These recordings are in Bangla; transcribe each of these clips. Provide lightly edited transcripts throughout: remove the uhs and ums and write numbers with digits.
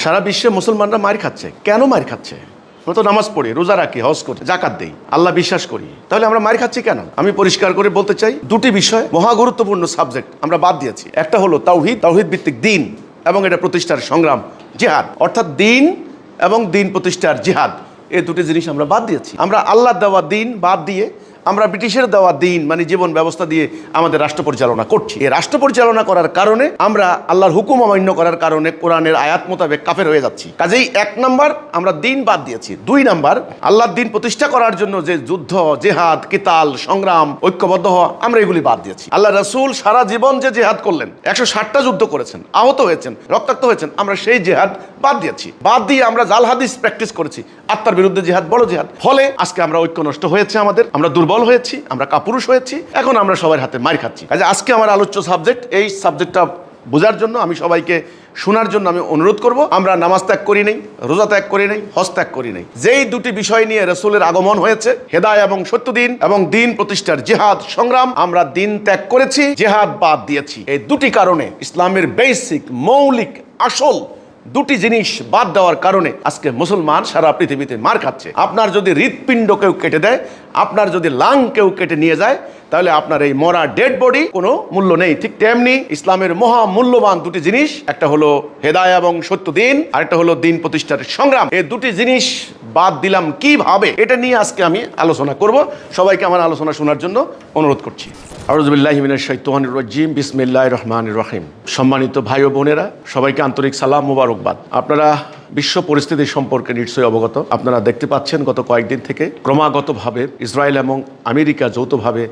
সারা বিশ্বে মুসলমানরা মার খাচ্ছে। কেন মার খাচ্ছে? আমরা তো নামাজ পড়ি, রোজা রাখি, হজ করি, জাকাত দেই, আল্লাহ বিশ্বাস করি, তাহলে আমরা মার খাচ্ছি কেন? আমি পরিষ্কার করে বলতে চাই, দুটি বিষয় মহা গুরুত্বপূর্ণ সাবজেক্ট আমরা বাদ দিয়েছি। একটা হলো তাওহীদ, তাওহীদ ভিত্তিক দিন এবং এটা প্রতিষ্ঠার সংগ্রাম, জিহাদ, অর্থাৎ দিন এবং দিন প্রতিষ্ঠার জিহাদ, এই দুটি জিনিস আমরা বাদ দিয়েছি। আমরা আল্লাহর দেওয়া দিন বাদ দিয়ে আমরা ব্রিটিশের দেওয়া দিন মানে জীবন ব্যবস্থা দিয়ে আমাদের রাষ্ট্র পরিচালনা করছি। এই রাষ্ট্র পরিচালনা করার কারণে আমরা আল্লাহর হুকুম অমান্য করার কারণে কোরআনের আয়াত মোতাবেক কাফের হয়ে যাচ্ছি। কাজেই 1 নাম্বার আমরা দিন বাদ দিয়েছি। 2 নাম্বার আল্লাহর দিন প্রতিষ্ঠা করার জন্য যে যুদ্ধ, জেহাদ, কিতাল, সংগ্রাম, ঐক্যবদ্ধ হওয়া, আমরা এগুলি বাদ দিয়েছি। আল্লাহ রাসূল সারা জীবন যে জেহাদ করলেন, 160টা যুদ্ধ করেছেন, আহত হয়েছেন, রক্তাক্ত হয়েছেন, আমরা সেই জেহাদ বাদ দিয়েছি। বাদ দিয়ে আমরা জাল হাদিস প্র্যাকটিস করেছি। আত্মার বিরুদ্ধে জেহাদ বড় জেহাদ। ফলে আজকে আমরা ঐক্য নষ্ট হয়েছে, আমরা দুর্বল হয়েছি, আমরা কাপুরুষ হয়েছি, এখন আমরা সবার হাতে মার খাচ্ছি। কাজে আজকে আমার আলোচ্য সাবজেক্ট, এই সাবজেক্টটা বোঝার জন্য আমি সবাইকে শোনার জন্য আমি অনুরোধ করব। আমরা নামাজ ত্যাগ করি নাই, রোজা ত্যাগ করি নাই, হজ ত্যাগ করি নাই। যেই দুটি বিষয় নিয়ে রাসূলের আগমন হয়েছে, হেদায়েত এবং সত্য দিন এবং দিন প্রতিষ্ঠার জিহাদ সংগ্রাম, আমরা দিন ত্যাগ করেছি, জিহাদ বাদ দিয়েছি। এই দুটি কারণে ইসলামের বেসিক মৌলিক আসল দুটি জিনিস বাদ দেওয়ার কারণে আজকে মুসলমান সারা পৃথিবীতে মার খাচ্ছে। আপনার যদি হৃৎপিণ্ড কেউ কেটে দেয়, আপনার যদি লাং কেউ কেটে নিয়ে যায়, তাহলে আপনার এই মরা ডেড বডি কোনো মূল্য নেই। ঠিক তেমনি ইসলামের মহা মূল্যবান দুটি জিনিস, একটা হলো হেদায়েত এবং সত্য দিন, আরেকটা হলো দিন প্রতিষ্ঠার সংগ্রাম। এই দুটি জিনিস বাদ দিলাম কিভাবে, এটা নিয়ে আজকে আমি আলোচনা করব। সবাইকে আমার আলোচনা শোনার জন্য অনুরোধ করছি। আউযু বিল্লাহি মিনাশ শাইতানির রাজিম, বিসমিল্লাহির রহমানির রহিম। সম্মানিত ভাই ও বোনেরা, সবাইকে আন্তরিক সালাম, মোবারকবাদ। আপনারা বিশ্ব পরিস্থিতি সম্পর্কে নিশ্চয়ই অবগত। আপনারা দেখতে পাচ্ছেন গত কয়েকদিন থেকে ক্রমাগতভাবে ইসরায়েল এবং আমেরিকা যৌথভাবে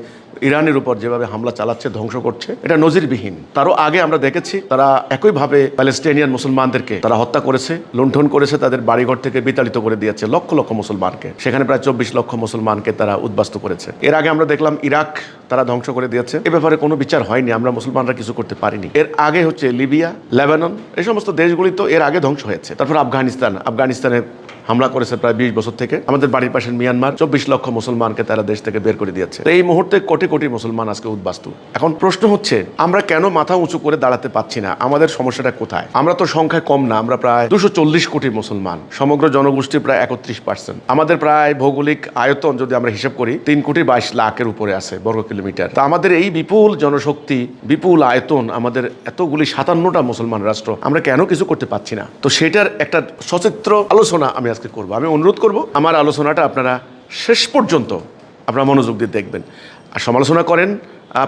ইরানের উপর যেভাবে হামলা চালাচ্ছে, ধ্বংস করছে, এটা নজিরবিহীন। তারও আগে আমরা দেখেছি তারা একইভাবে প্যালেস্টাইনিয়ান মুসলমানদেরকে তারা হত্যা করেছে, লুণ্ঠন করেছে, তাদের বাড়িঘর থেকে বিতাড়িত করে দিয়েছে লক্ষ লক্ষ মুসলমানকে। সেখানে প্রায় 24 লক্ষ মুসলমানকে তারা উদ্বাস্তু করেছে। এর আগে আমরা দেখলাম ইরাক তারা ধ্বংস করে দিয়েছে। এ ব্যাপারে কোনো বিচার হয়নি, আমরা মুসলমানরা কিছু করতে পারিনি। এর আগে হচ্ছে লিবিয়া, লেবানন, এই সমস্ত দেশগুলি তো এর আগে ধ্বংস হয়েছে। তারপর আফগানিস্তানে হামলা করেছে প্রায় 20 বছর থেকে। আমাদের বাড়ির পাশের মিয়ানমার 24 লক্ষ মুসলমানকে তারা দেশ থেকে বের করে দিয়েছে। এই মুহূর্তে কোটি কোটি মুসলমান আজকে উদ্বাস্তু। এখন প্রশ্ন হচ্ছে, আমরা কেন মাথা উঁচু করে দাঁড়াতে পারছি না? আমাদের সমস্যাটা কোথায়? আমরা তো সংখ্যায় কম না, আমরা প্রায় 240 কোটি মুসলমান, সমগ্র জনগোষ্ঠীর প্রায় 31%। আমাদের প্রায় ভৌগোলিক আয়তন যদি আমরা হিসাব করি 3 কোটি 22 লাখের উপরে আছে বর্গ কিলোমিটার। তা আমাদের এই বিপুল জনশক্তি, বিপুল আয়তন, আমাদের এতগুলি 57টা মুসলমান রাষ্ট্র, আমরা কেন কিছু করতে পারছি না? তো সেটার একটা সচিত্র আলোচনা আমি আজকে করব। আমি অনুরোধ করব আমার আলোচনাটা আপনারা শেষ পর্যন্ত আপনারা মনোযোগ দিয়ে দেখবেন আর সমালোচনা করেন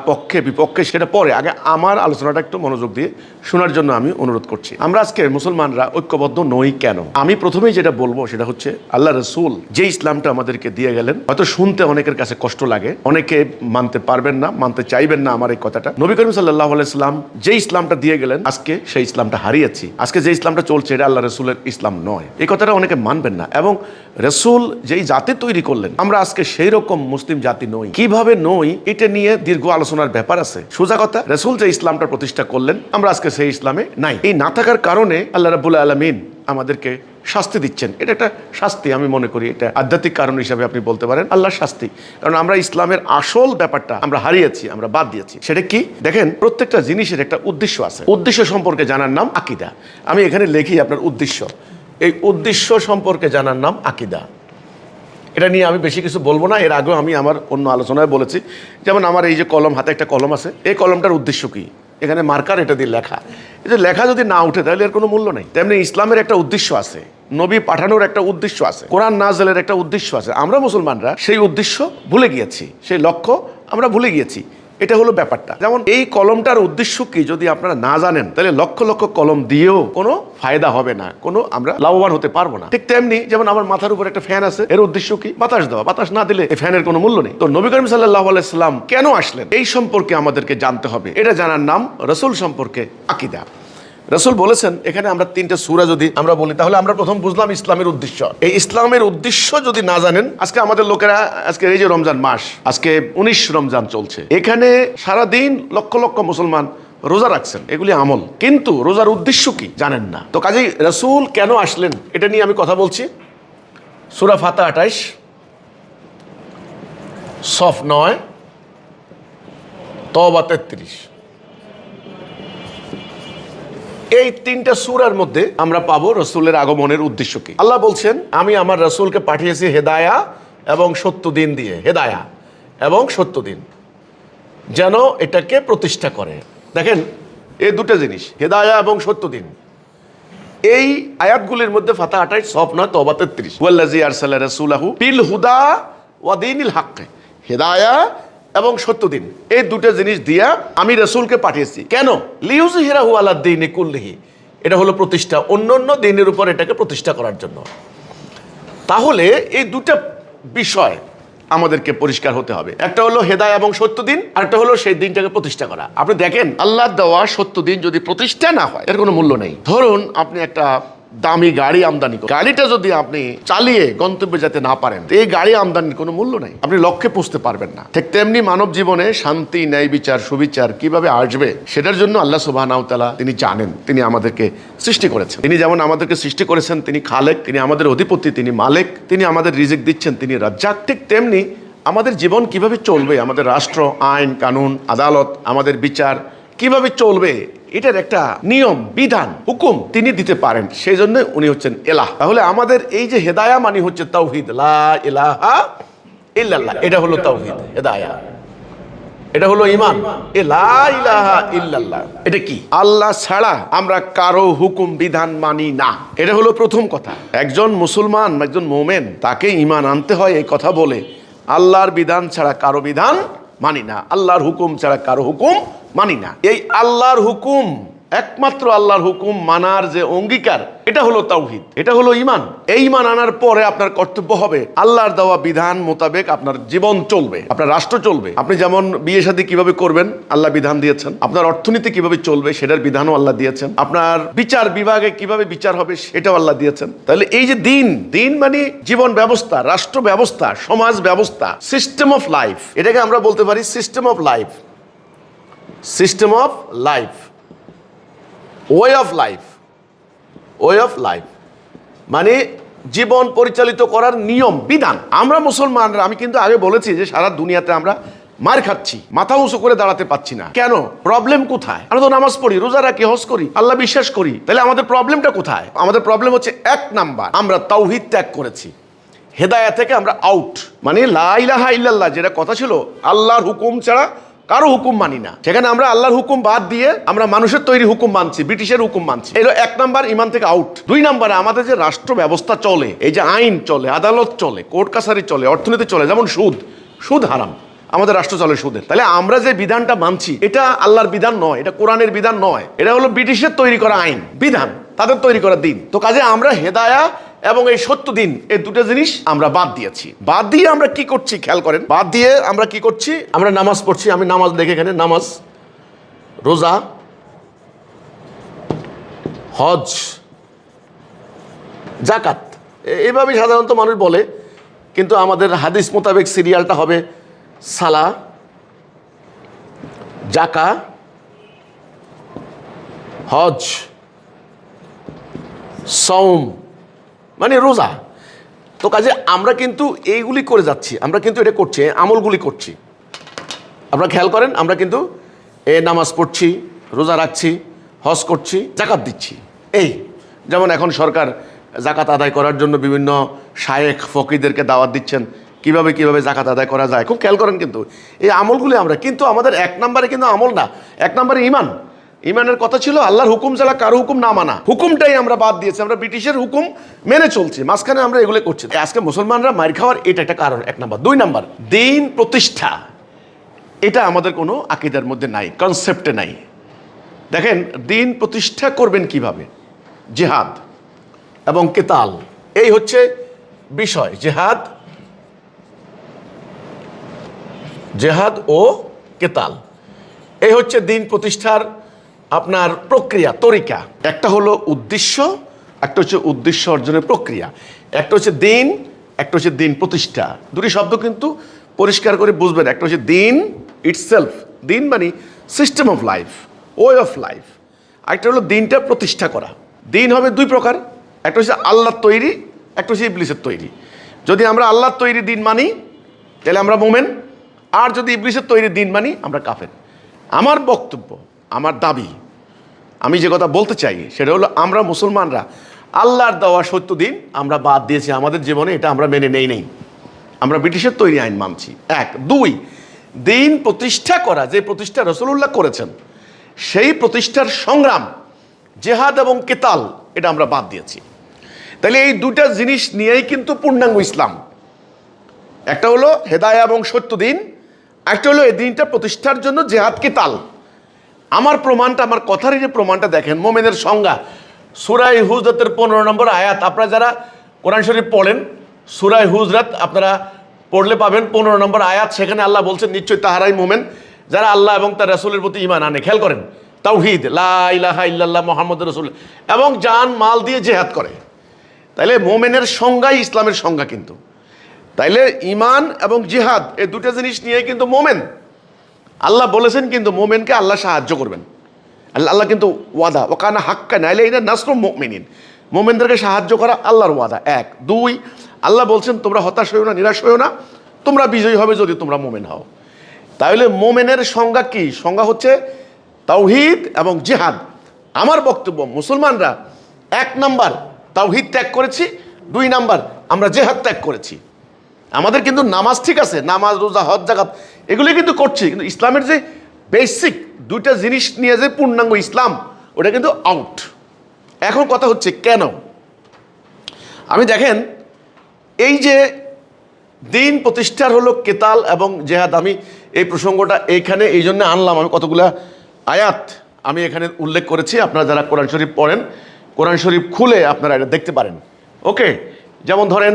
পক্ষে বিপক্ষে, সেটা পরে, আগে আমার আলোচনাটা একটু মনোযোগ দিয়ে শোনার জন্য আমি অনুরোধ করছি। আমরা আজকে মুসলমানরা ঐক্যবদ্ধ নই কেন? আমি প্রথমেই যেটা বলবো সেটা হচ্ছে, আল্লাহ রাসূল যে ইসলামটা আমাদেরকে দিয়ে গেলেন, হয়তো শুনতে অনেকের কাছে কষ্ট লাগে, অনেকে মানতে পারবেন না, মানতে চাইবেন না আমার এই কথাটা। নবী করিম সাল্লাল্লাহু আলাইহি সাল্লাম যে ইসলামটা দিয়ে গেলেন, আজকে সেই ইসলামটা হারিয়েছি। আজকে যে ইসলামটা চলছে এটা আল্লাহ রাসূলের ইসলাম নয়, এই কথাটা অনেকে মানবেন না। এবং রাসূল যেই জাতি তৈরি করলেন, আমরা আজকে সেই রকম মুসলিম জাতি নই। কিভাবে নই এটা নিয়ে দীর্ঘ আলোচনার ব্যাপার আছে। সোজা কথা, রাসূল যে ইসলামটা প্রতিষ্ঠা করলেন, আমরা আজকে সেই ইসলামে নাই। এই না থাকার কারণে আল্লাহ রাব্বুল আলামিন আমাদেরকে শাস্তি দিচ্ছেন। এটা একটা শাস্তি, আমি মনে করি এটা আধ্যাত্মিক কারণ হিসাবে আপনি বলতে পারেন আল্লাহর শাস্তি। কারণ আমরা ইসলামের আসল ব্যাপারটা আমরা হারিয়েছি, আমরা বাদ দিয়েছি। সেটা কি? দেখেন, প্রত্যেকটা জিনিসের একটা উদ্দেশ্য আছে। উদ্দেশ্য সম্পর্কে জানার নাম আকীদা। আমি এখানে লিখি আপনার উদ্দেশ্য। এই উদ্দেশ্য সম্পর্কে জানার নাম আকীদা। এটা নিয়ে আমি বেশি কিছু বলবো না। এর আগেও আমি আমার অন্য আলোচনায় বলেছি। যেমন আমার এই যে কলম, হাতে একটা কলম আছে, এই কলমটার উদ্দেশ্য কি? এখানে মার্কার এটা দিয়ে লেখা। এই যে লেখা যদি না উঠে তাহলে এর কোনো মূল্য নেই। তেমনি ইসলামের একটা উদ্দেশ্য আছে, নবী পাঠানোর একটা উদ্দেশ্য আছে, কোরআন নাযিলের একটা উদ্দেশ্য আছে। আমরা মুসলমানরা সেই উদ্দেশ্য ভুলে গিয়েছি, সেই লক্ষ্য আমরা ভুলে গিয়েছি। এটা হলো ব্যাপারটা। যেমন এই কলমটার উদ্দেশ্য কি যদি আপনারা না জানেন, তাহলে লক্ষ লক্ষ কলম দিয়েও কোনো ফায়দা হবে না, কোনো আমরা লাভবান হতে পারবো না। ঠিক তেমনি যেমন আমার মাথার উপর একটা ফ্যান আছে, এর উদ্দেশ্য কি? বাতাস দেওয়া। বাতাস না দিলে এই ফ্যানের কোনো মূল্য নেই। তো নবী করিম সাল্লাল্লাহু আলাইহি সাল্লাম কেন আসলেন, এই সম্পর্কে আমাদেরকে জানতে হবে। এটা জানার নাম রাসূল সম্পর্কে আকীদা। রাসূল বলেছেন, এখানে আমরা 3টে সূরা যদি আমরা বলি, তাহলে আমরা প্রথম বুঝলাম ইসলামের উদ্দেশ্য। এই ইসলামের উদ্দেশ্য যদি না জানেন, আজকে আমাদের লোকেরা, আজকে এই যে রমজান মাস, আজকে 19 রমজান চলছে, এখানে সারাদিন লক্ষ লক্ষ মুসলমান রোজা রাখছেন, এগুলি আমল, কিন্তু রোজার উদ্দেশ্য কি জানেন না। তো কাজেই রাসূল কেন আসলেন এটা নিয়ে আমি কথা বলছি। সূরা ফাতিহা 28, সফ 9, তওবা 33। এই তিনটা সূরার মধ্যে আমরা পাবো রসুলের আগমনের উদ্দেশ্য কি। আল্লাহ বলছেন, আমি আমার রসুলকে পাঠিয়েছি হেদায়া এবং সত্য দিন দিয়ে, হেদায়া এবং সত্য দিন, যেন এটাকে প্রতিষ্ঠা করে। দেখেন এই দুটো জিনিস, হেদায়া এবং সত্য দিন, এই আয়াতগুলির মধ্যে ফাতা 28, সফ 9, তওবা 33, ওয়াল্লাযী আরসালা রাসূলাহু বিল হুদা ওয়া দীনিল হক, হেদায়া এবং সত্য দিন, এই দুটো জিনিস দিয়া আমি রাসূলকে পাঠিয়েছি। কেন? লিইউযহিরাহু আলা দীনি কুল্লিহি, এটা হলো প্রতিষ্ঠা, অন্য দিনের উপর এটাকে প্রতিষ্ঠা করার জন্য। তাহলে এই দুটো বিষয় আমাদেরকে পরিষ্কার হতে হবে, একটা হলো হেদায়া এবং সত্য দিন, আর একটা হলো সেই দিনটাকে প্রতিষ্ঠা করা। আপনি দেখেন আল্লাহর দেওয়া সত্য দিন যদি প্রতিষ্ঠা না হয় এর কোনো মূল্য নেই। ধরুন আপনি একটা দামি গাড়ি আমদানি করেন, গাড়িটা যদি আপনি চালিয়ে গন্তব্যে যেতে না পারেন, এই গাড়ি আমদানির কোনো মূল্য নেই, আপনি লক্ষ্যে পৌঁছতে পারবেন না। ঠিক তেমনি মানব জীবনে শান্তি, ন্যায় বিচার, সুবিচার কিভাবে আসবে সেটার জন্য আল্লাহ সুবহানাহু ওয়া তাআলা তিনি জানেন, তিনি আমাদেরকে সৃষ্টি করেছেন। তিনি যেমন আমাদেরকে সৃষ্টি করেছেন, তিনি খালেক, তিনি আমাদের অধিপতি, তিনি মালিক, তিনি আমাদের রিজিক দিচ্ছেন, তিনি রাজ্জাক। ঠিক তেমনি আমাদের জীবন কিভাবে চলবে, আমাদের রাষ্ট্র, আইন কানুন, আদালত, আমাদের বিচার কিভাবে চলবে, এটার একটা নিয়ম, বিধান, হুকুম তিনি দিতে পারেন। সেই জন্য উনি হচ্ছেন এলাহ। তাহলে আমাদের এই যে হেদায়া মানে হচ্ছে তাওহীদ, লা ইলাহা ইল্লাল্লাহ, এটা হলো তাওহীদ, হেদায়া, এটা হলো ঈমান। লা ইলাহা ইল্লাল্লাহ এটা কি? আল্লাহ ছাড়া আমরা কারো হুকুম বিধান মানি না, এটা হলো প্রথম কথা। একজন মুসলমান, একজন মোমেন, তাকে ঈমান আনতে হয় এই কথা বলে, আল্লাহর বিধান ছাড়া কারো বিধান মানি না, আল্লাহর হুকুম ছাড়া কারো হুকুম মানি না। এই আল্লাহর হুকুম, একমাত্র আল্লাহর হুকুম মানার যে অঙ্গীকার, এটা হলো তাওহীদ, এটা হলো ঈমান। এই ঈমান আনার পরে আপনার কর্তব্য হবে আল্লাহর দেওয়া বিধান মোতাবেক আপনার জীবন চলবে, আপনার রাষ্ট্র চলবে। আপনি যেমন বিয়ে শাদী কিভাবে করবেন আল্লাহ বিধান দিয়েছেন, আপনার অর্থনীতি কিভাবে চলবে সেটার বিধানও আল্লাহ দিয়েছেন, আপনার বিচার বিভাগে কিভাবে বিচার হবে সেটাও আল্লাহ দিয়েছেন। তাহলে এই যে দিন মানে জীবন ব্যবস্থা, রাষ্ট্র ব্যবস্থা, সমাজ ব্যবস্থা, সিস্টেম অফ লাইফ, এটাকে আমরা বলতে পারি system of life, system of life, way of life, way of life মানে জীবন পরিচালিত করার নিয়ম বিধান। আমরা মুসলমানরা, আমি কিন্তু আগে বলেছি যে সারা দুনিয়াতে আমরা মার খাচ্ছি, মাথা উঁচু করে দাঁড়াতে পাচ্ছি না। কেন? প্রবলেম কোথায়? আমরা তো নামাজ পড়ি, রোজা রাখি, হজ করি, আল্লাহ বিশ্বাস করি, তাহলে আমাদের প্রবলেমটা কোথায়? আমাদের প্রবলেম হচ্ছে 1 নাম্বার, আমরা তাওহীদ ত্যাগ করেছি, হেদায়া থেকে আমরা আউট। মানে লা ইলাহা ইল্লাল্লাহ যেটা কথা ছিল, আল্লাহর হুকুম ছাড়া কারো হুকুম মানি না, সেখানে আমরা আল্লাহর হুকুম বাদ দিয়ে আমরা মানুষের তৈরি হুকুম মানছি, ব্রিটিশের হুকুম মানছি। এটা 1 নাম্বার, ঈমান থেকে আউট। 2 নাম্বারে আমাদের যে রাষ্ট্র ব্যবস্থা চলে, এই যে আইন চলে, আদালত চলে, কোর্ট কাছারি চলে, অর্থনীতি চলে, যেমন সুদ হারাম, আমাদের রাষ্ট্র চলে সুদের। তাহলে আমরা যে বিধানটা মানছি এটা আল্লাহর বিধান নয়, এটা কোরআনের বিধান নয়, এটা হলো ব্রিটিশের তৈরি করা আইন, বিধান, তাদের তৈরি করা দিন। তো কাজে আমরা হেদায়া এবং এই সত্য দিন, এই দুটো জিনিস আমরা বাদ দিয়েছি। বাদ দিয়ে আমরা কি করছি খেয়াল করেন, বাদ দিয়ে আমরা কি করছি, আমরা নামাজ পড়ছি। আমি নামাজ দেখে এখানে নামাজ, রোজা, হজ, জাকাত, এইভাবেই সাধারণত মানুষ বলে, কিন্তু আমাদের হাদিস মোতাবেক সিরিয়ালটা হবে সালা, জাকা, হজ, সওম মানে রোজা। তো কাজে আমরা কিন্তু এইগুলি করে যাচ্ছি, আমরা কিন্তু এটা করছি, আমলগুলি করছি। আপনারা খেয়াল করেন, আমরা কিন্তু নামাজ পড়ছি, রোজা রাখছি, হজ করছি, জাকাত দিচ্ছি। এই যেমন এখন সরকার জাকাত আদায় করার জন্য বিভিন্ন শায়েখ ফকিরদেরকে দাওয়াত দিচ্ছেন, কিভাবে জাকাত আদায় করা যায়। খুব খেয়াল করেন কিন্তু এই আমলগুলি আমরা, কিন্তু আমাদের 1 নাম্বারে কিন্তু আমল না, 1 নাম্বারে ঈমান। ঈমানের কথা ছিল আল্লাহর হুকুম ছাড়া কারো হুকুম না মানা, হুকুমটাই আমরা বাদ দিয়েছি, আমরা ব্রিটিশের হুকুম মেনে চলছি, মাঝখানে আমরা এগুলো করছি। আজকে মুসলমানরা মার খাওয়ার এটা একটা কারণ, 1 নাম্বার। 2 নাম্বার, দিন প্রতিষ্ঠা, এটা আমাদের কোনো আকীদার মধ্যে নাই, কনসেপ্টে নাই। দেখেন দিন প্রতিষ্ঠা করবেন কিভাবে, জিহাদ এবং কিতাল, এই হচ্ছে বিষয়। জিহাদ ও কিতাল, এই হচ্ছে দিন প্রতিষ্ঠার আপনার প্রক্রিয়া, তরিকা। একটা হলো উদ্দেশ্য, একটা হচ্ছে উদ্দেশ্য অর্জনের প্রক্রিয়া। একটা হচ্ছে দিন, একটা হচ্ছে দিন প্রতিষ্ঠা। দুটি শব্দ কিন্তু পরিষ্কার করে বুঝবেন। একটা হচ্ছে দিন ইটসেলফ, দিন মানে system of life, way of life. আরেকটা হলো দিনটা প্রতিষ্ঠা করা। দিন হবে 2 প্রকার, একটা হচ্ছে আল্লাহর তৈরি, একটা হচ্ছে ইবলিসের তৈরি। যদি আমরা আল্লাহর তৈরি দিন মানি তাহলে আমরা মোমেন, আর যদি ইবলিসের তৈরি দিন মানি আমরা কাফের। আমার বক্তব্য, আমার দাবি, আমি যে কথা বলতে চাই সেটা হলো আমরা মুসলমানরা আল্লাহর দেওয়া সত্য দিন আমরা বাদ দিয়েছি আমাদের জীবনে, এটা আমরা মেনে নেই। আমরা ব্রিটিশের তৈরি আইন মানছি। এক। দুই, দিন প্রতিষ্ঠা করা, যে প্রতিষ্ঠা রাসূলুল্লাহ করেছেন, সেই প্রতিষ্ঠার সংগ্রাম, জেহাদ এবং কেতাল, এটা আমরা বাদ দিয়েছি। তাহলে এই দুটা জিনিস নিয়েই কিন্তু পূর্ণাঙ্গ ইসলাম। একটা হলো হেদায়া এবং সত্য দিন, একটা হলো এই দিনটা প্রতিষ্ঠার জন্য জেহাদ কেতাল। আমার প্রমাণটা, আমার কথারই যে প্রমাণটা দেখেন, মোমেনের সংজ্ঞা সূরা হুজরাতের 15 নম্বর আয়াত। আপনারা যারা কোরআন শরীফ পড়েন, সূরা হুজরাত আপনারা পড়লে পাবেন 15 নম্বর আয়াত। সেখানে আল্লাহ বলছেন নিশ্চয়ই তাহারাই মোমেন যারা আল্লাহ এবং তার রাসূলের প্রতি ঈমান আনে। খেয়াল করেন, তাওহীদ, লা ইলাহা ইল্লাল্লাহ মুহাম্মাদুর রাসূল, এবং জান মাল দিয়ে জেহাদ করে। তাইলে মোমেনের সংজ্ঞাই ইসলামের সংজ্ঞা কিন্তু। তাইলে ঈমান এবং জিহাদ এই দুটো জিনিস নিয়ে কিন্তু মোমেন। আল্লাহ বলেছেন কিন্তু মোমেনকে আল্লাহ সাহায্য করবেন। আল্লাহ কিন্তু ওয়াদা, ওকানা হাক্কা, নাইলে এটা নাসরুল মুমিনিন, মোমেনদেরকে সাহায্য করা আল্লাহর ওয়াদা। এক। দুই, আল্লাহ বলছেন তোমরা হতাশ হইও না, নিরাশ হইও না, তোমরা বিজয়ী হবে যদি তোমরা মোমেন হও। তাহলে মোমেনের সংজ্ঞা কি? সংজ্ঞা হচ্ছে তাওহীদ এবং জিহাদ। আমার বক্তব্য, মুসলমানরা 1 নাম্বার তাওহীদ ত্যাগ করেছি, 2 নাম্বার আমরা জিহাদ ত্যাগ করেছি। আমাদের কিন্তু নামাজ ঠিক আছে, নামাজ, রোজা, হজ, যাকাত এগুলি কিন্তু করছি, কিন্তু ইসলামের যে বেসিক দুইটা জিনিস নিয়ে যে পূর্ণাঙ্গ ইসলাম, ওটা কিন্তু আউট। এখন কথা হচ্ছে কেন? আমি দেখেন, এই যে দিন প্রতিষ্ঠার হলো কেতাল এবং জেহাদ, আমি এই প্রসঙ্গটা এইখানে এই জন্য আনলাম। আমি কতগুলা আয়াত আমি এখানে উল্লেখ করেছি। আপনারা যারা কোরআন শরীফ পড়েন, কোরআন শরীফ খুলে আপনারা এটা দেখতে পারেন। ওকে, যেমন ধরেন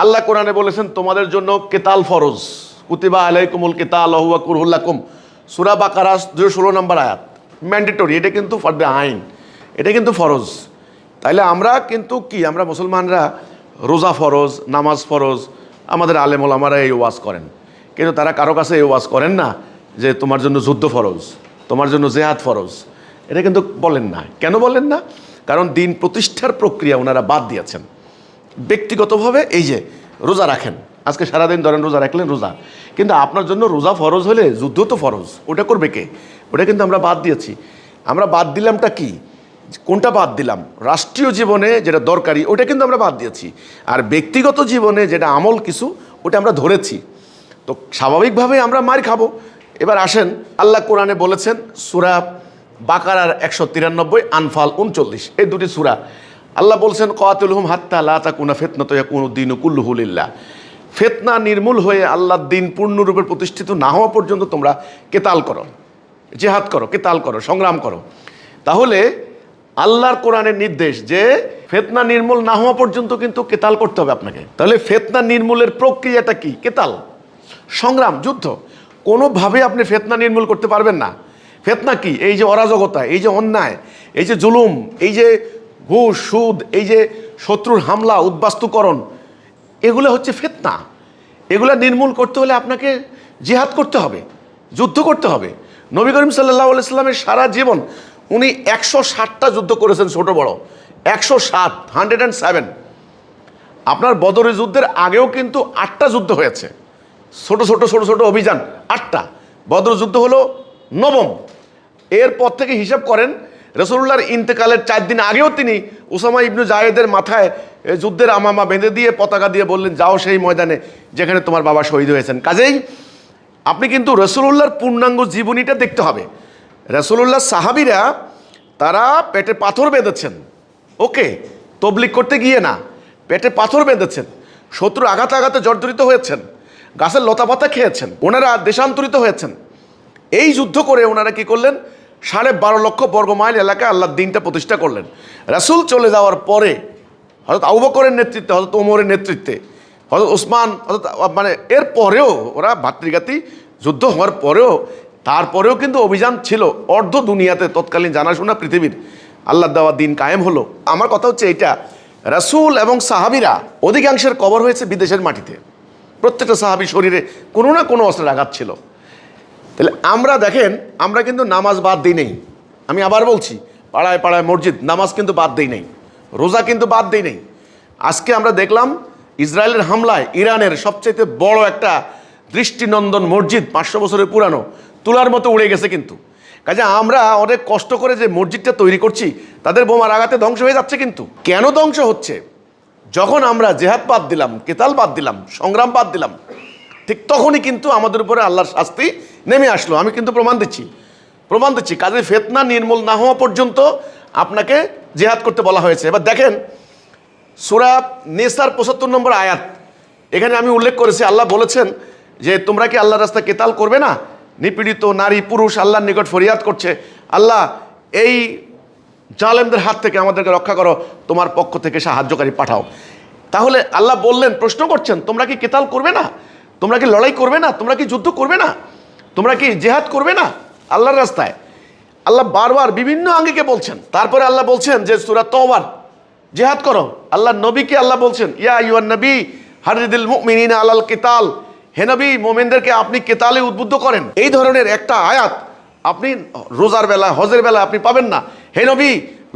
আল্লাহ কোরআনে বলেছেন তোমাদের জন্য কেতাল ফরজ, কুতিবা আলাইকুমুল কিতাল ওয়া হুয়া কুরহুল লাকুম, সূরা বাকারা 216 নম্বর আয়াত। ম্যান্ডেটরি, এটা কিন্তু ফরদে আইন, এটা কিন্তু ফরজ। তাইলে আমরা কিন্তু কি, আমরা মুসলমানরা রোজা ফরজ, নামাজ ফরজ, আমাদের আলেম ওলামারা এই ওয়াজ করেন, কিন্তু তারা কারো কাছে এই ওয়াজ করেন না যে তোমার জন্য যুদ্ধ ফরজ, তোমার জন্য জেহাদ ফরজ। এটা কিন্তু বলেন না। কেন বলেন না? কারণ দিন প্রতিষ্ঠার প্রক্রিয়া ওনারা বাদ দিয়েছেন। ব্যক্তিগতভাবে এই যে রোজা রাখেন, আজকে সারাদিন ধরেন রোজা রাখলেন, রোজা, কিন্তু আপনার জন্য রোজা ফরজ হলে যুদ্ধ তো ফরজ, ওটা করবে কে? ওটা কিন্তু আমরা বাদ দিয়েছি। আমরা বাদ দিলামটা কি? কোনটা বাদ দিলাম? রাষ্ট্রীয় জীবনে যেটা দরকারি ওটা কিন্তু আমরা বাদ দিয়েছি, আর ব্যক্তিগত জীবনে যেটা আমল কিছু ওটা আমরা ধরেছি। তো স্বাভাবিকভাবে আমরা মার খাবো। এবার আসেন, আল্লাহ কোরআনে বলেছেন সূরা বাকারার 193, আনফাল 39, এই দুটি সূরা আল্লাহ বলছেন কাতিলহুম হাত্তা লা তাকুনা ফিতনাতু ইয়াকুনুদ্দীনু কুল্লুহু লিল্লাহ। ফিতনা নির্মূল হয়ে আল্লাহর দিন পূর্ণরূপে প্রতিষ্ঠিত না হওয়া পর্যন্ত তোমরা কেতাল করো, জিহাদ করো, কেতাল করো, সংগ্রাম করো। তাহলে আল্লাহর কোরআনের নির্দেশ যে ফিতনা নির্মূল না হওয়া পর্যন্ত কিন্তু কেতাল করতে হবে আপনাকে। তাহলে ফিতনা নির্মূলের প্রক্রিয়াটা কি? কেতাল, সংগ্রাম, যুদ্ধ। কোনোভাবে আপনি ফিতনা নির্মূল করতে পারবেন না। ফিতনা কি? এই যে অরাজকতা, এই যে অন্যায়, এই যে জুলুম, এই যে ঘুষ, সুদ, এই যে শত্রুর হামলা, উদ্বাস্তুকরণ, এগুলো হচ্ছে ফিতনা। এগুলো নির্মূল করতে হলে আপনাকে জিহাদ করতে হবে, যুদ্ধ করতে হবে। নবী করিম সাল্লাল্লাহু আলাইহি সাল্লামের সারা জীবন উনি 160টা যুদ্ধ করেছেন, ছোট বড় 107, 107। আপনার বদরের যুদ্ধের আগেও কিন্তু 8টা যুদ্ধ হয়েছে, ছোট ছোট ছোট ছোট অভিযান 8টা। বদর যুদ্ধ হলো 9ম। এরপর থেকে হিসাব করেন, রাসূলুল্লাহর ইন্তেকালের 4 দিন আগেও তিনি উসামা ইবনু জায়েদের মাথায় যুদ্ধের আমামা বেঁধে দিয়ে পতাকা দিয়ে বললেন যাও সেই ময়দানে যেখানে তোমার বাবা শহীদ হয়েছেন। কাজেই আপনি কিন্তু রাসূলুল্লাহর পূর্ণাঙ্গ জীবনীটা দেখতে হবে। রাসূলুল্লাহ সাহাবীরা তারা পেটে পাথর বেঁধেছেন, ওকে, তবলিগ করতে গিয়ে না, পেটে পাথর বেঁধেছেন, শত্রুর আঘাতে আঘাতে জর্জরিত হয়েছেন, গাছের লতাপাতা খেয়েছেন, ওনারা দেশান্তরিত হয়েছেন। এই যুদ্ধ করে ওনারা কি করলেন? 12.5 লক্ষ বর্গ মাইল এলাকায় আল্লাহর দ্বীনটা প্রতিষ্ঠা করলেন। রাসূল চলে যাওয়ার পরে হযরত আবু বকরের নেতৃত্বে, হযরত ওমরের নেতৃত্বে, হযরত ওসমান, মানে এর পরেও ওরা ভাতৃঘাতী যুদ্ধ হওয়ার পরেও, তারপরেও কিন্তু অভিযান ছিল অর্ধ দুনিয়াতে, তৎকালীন জানাশোনা পৃথিবীর আল্লাহ দেওয়া দিন কায়েম হলো। আমার কথা হচ্ছে এইটা, রাসূল এবং সাহাবীরা অধিকাংশের কবর হয়েছে বিদেশের মাটিতে। প্রত্যেকটা সাহাবী শরীরে কোনো না কোনো অস্ত্রের আঘাত ছিল। তাহলে আমরা দেখেন, আমরা কিন্তু নামাজ বাদ দিই নেই। আমি আবার বলছি, পাড়ায় পাড়ায় মসজিদ, নামাজ কিন্তু বাদ দিই নেই, রোজা কিন্তু বাদ দিই নেই। আজকে আমরা দেখলাম ইসরায়েলের হামলায় ইরানের সবচেয়ে বড় একটা দৃষ্টিনন্দন মসজিদ, 500 বছরের পুরানো, তুলার মতো উড়ে গেছে। কিন্তু কাজে আমরা অনেক কষ্ট করে যে মসজিদটা তৈরি করছি তাদের বোমার আঘাতে ধ্বংস হয়ে যাচ্ছে। কিন্তু কেন ধ্বংস হচ্ছে? যখন আমরা জেহাদ বাদ দিলাম, কেতাল বাদ দিলাম, সংগ্রাম বাদ দিলাম, ঠিক তখনই কিন্তু আমাদের উপরে আল্লাহর শাস্তি নেমে আসলো। আমি কিন্তু প্রমাণ দিচ্ছি। কাজে ফিতনা নির্মূল না হওয়া পর্যন্ত আপনাকে জেহাদ করতে বলা হয়েছে। এবার দেখেন সূরা নিসার ৭৫ নম্বর আয়াত, এখানে আমি উল্লেখ করেছি, আল্লাহ বলেছেন যে তোমরা কি আল্লাহর রাস্তায় কেতাল করবে না? নিপীড়িত নারী পুরুষ আল্লাহর নিকট ফরিয়াদ করছে, আল্লাহ এই জালেমদের হাত থেকে আমাদেরকে রক্ষা করো, তোমার পক্ষ থেকে সাহায্যকারী পাঠাও। তাহলে আল্লাহ বললেন, প্রশ্ন করছেন, তোমরা কি কেতাল করবে না? তোমরা কি লড়াই করবে না? তোমরা কি যুদ্ধ করবে না? তোমরা কি জিহাদ করবে না আল্লাহর রাস্তায়? আল্লাহ বারবার বিভিন্ন আঙ্গিকে বলছেন। তারপরে আল্লাহ বলছেন যে সূরা তওবার, জিহাদ করো। আল্লাহ নবীকে আল্লাহ বলছেন, ইয়া আইয়ুহান নবী হারিদিল মুমিনিনা আলাল কিতাল, হে নবী মুমিনদেরকে আপনি কেতালে উদ্বুদ্ধ করেন। এই ধরনের একটা আয়াত আপনি রোজার বেলা, হজের বেলা আপনি পাবেন না। হে নবী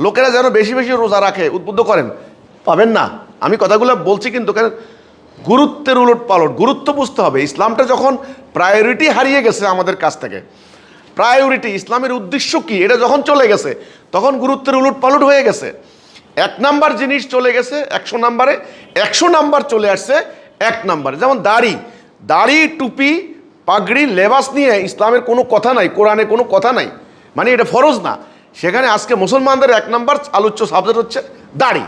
লোকেরা যেন বেশি বেশি রোজা রাখে, উদ্বুদ্ধ করেন, পাবেন না। আমি কথাগুলো বলছি কিন্তু কেন, গুরুত্বের উলট পালট, গুরুত্ব বুঝতে হবে। ইসলামটা যখন প্রায়োরিটি হারিয়ে গেছে আমাদের কাছ থেকে, প্রায়োরিটি ইসলামের উদ্দেশ্য কি এটা যখন চলে গেছে, তখন গুরুত্বের উলট পালট হয়ে গেছে। 1 নাম্বার জিনিস চলে গেছে 100 নাম্বারে, 100 নাম্বার চলে আসছে 1 নাম্বারে। যেমন দাড়ি, টুপি, পাগড়ি, লেবাস নিয়ে ইসলামের কোনো কথা নাই, কোরআনে কোনো কথা নাই, মানে এটা ফরজ না। সেখানে আজকে মুসলমানদের 1 নাম্বার আলোচ্য সাবজেক্ট হচ্ছে দাড়ি।